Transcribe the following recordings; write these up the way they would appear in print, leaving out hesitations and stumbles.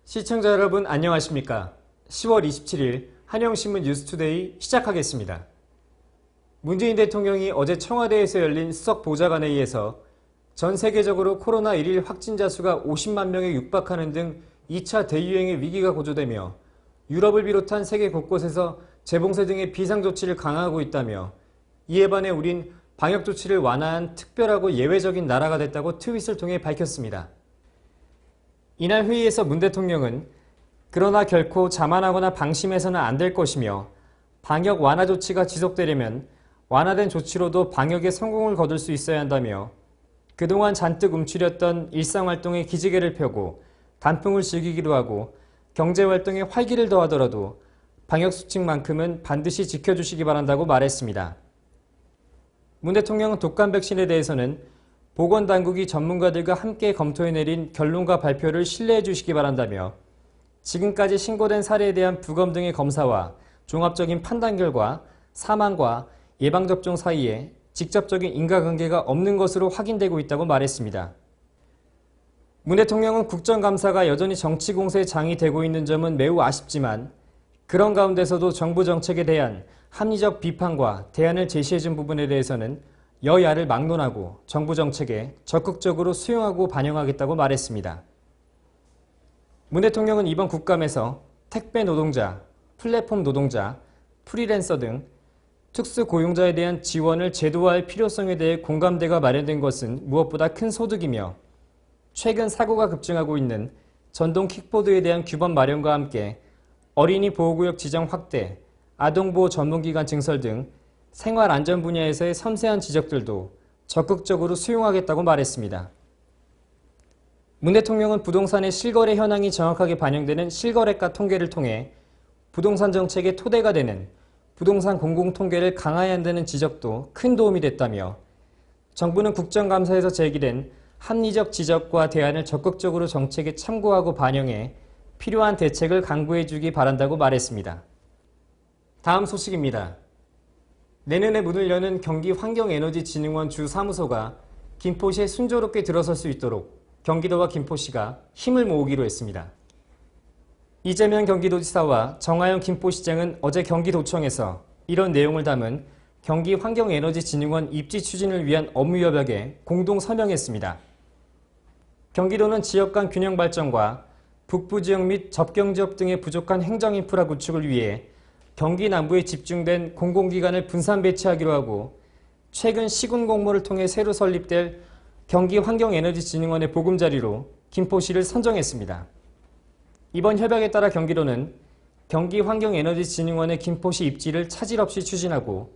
시청자 여러분 안녕하십니까? 10월 27일 한영신문 뉴스투데이 시작하겠습니다. 문재인 대통령이 어제 청와대에서 열린 수석보좌관회의에서 전 세계적으로 코로나 1일 확진자 수가 50만 명에 육박하는 등 2차 대유행의 위기가 고조되며 유럽을 비롯한 세계 곳곳에서 재봉쇄 등의 비상조치를 강화하고 있다며 이에 반해 우린 방역조치를 완화한 특별하고 예외적인 나라가 됐다고 트윗을 통해 밝혔습니다. 이날 회의에서 문 대통령은 그러나 결코 자만하거나 방심해서는 안 될 것이며 방역 완화 조치가 지속되려면 완화된 조치로도 방역에 성공을 거둘 수 있어야 한다며 그동안 잔뜩 움츠렸던 일상활동의 기지개를 펴고 단풍을 즐기기로 하고 경제활동에 활기를 더하더라도 방역수칙만큼은 반드시 지켜주시기 바란다고 말했습니다. 문 대통령은 독감 백신에 대해서는 보건당국이 전문가들과 함께 검토해 내린 결론과 발표를 신뢰해 주시기 바란다며 지금까지 신고된 사례에 대한 부검 등의 검사와 종합적인 판단 결과 사망과 예방접종 사이에 직접적인 인과관계가 없는 것으로 확인되고 있다고 말했습니다. 문 대통령은 국정감사가 여전히 정치 공세의 장이 되고 있는 점은 매우 아쉽지만 그런 가운데서도 정부 정책에 대한 합리적 비판과 대안을 제시해준 부분에 대해서는 여야를 막론하고 정부 정책에 적극적으로 수용하고 반영하겠다고 말했습니다. 문 대통령은 이번 국감에서 택배 노동자, 플랫폼 노동자, 프리랜서 등 특수고용자에 대한 지원을 제도화할 필요성에 대해 공감대가 마련된 것은 무엇보다 큰 소득이며 최근 사고가 급증하고 있는 전동 킥보드에 대한 규범 마련과 함께 어린이 보호구역 지정 확대, 아동보호 전문기관 증설 등 생활안전 분야에서의 섬세한 지적들도 적극적으로 수용하겠다고 말했습니다. 문 대통령은 부동산의 실거래 현황이 정확하게 반영되는 실거래가 통계를 통해 부동산 정책의 토대가 되는 부동산 공공통계를 강화해야 한다는 지적도 큰 도움이 됐다며 정부는 국정감사에서 제기된 합리적 지적과 대안을 적극적으로 정책에 참고하고 반영해 필요한 대책을 강구해 주기 바란다고 말했습니다. 다음 소식입니다. 내년에 문을 여는 경기환경에너지진흥원 주사무소가 김포시에 순조롭게 들어설 수 있도록 경기도와 김포시가 힘을 모으기로 했습니다. 이재명 경기도지사와 정하영 김포시장은 어제 경기도청에서 이런 내용을 담은 경기환경에너지진흥원 입지 추진을 위한 업무협약에 공동 서명했습니다. 경기도는 지역 간 균형 발전과 북부지역 및 접경지역 등의 부족한 행정인프라 구축을 위해 경기 남부에 집중된 공공기관을 분산 배치하기로 하고 최근 시군 공모를 통해 새로 설립될 경기환경에너지진흥원의 보금자리로 김포시를 선정했습니다. 이번 협약에 따라 경기도는 경기환경에너지진흥원의 김포시 입지를 차질 없이 추진하고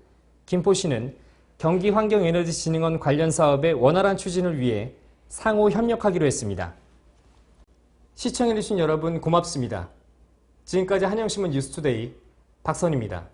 김포시는 경기환경에너지진흥원 관련 사업의 원활한 추진을 위해 상호 협력하기로 했습니다. 시청해주신 여러분 고맙습니다. 지금까지 한영신문 뉴스투데이 박선입니다.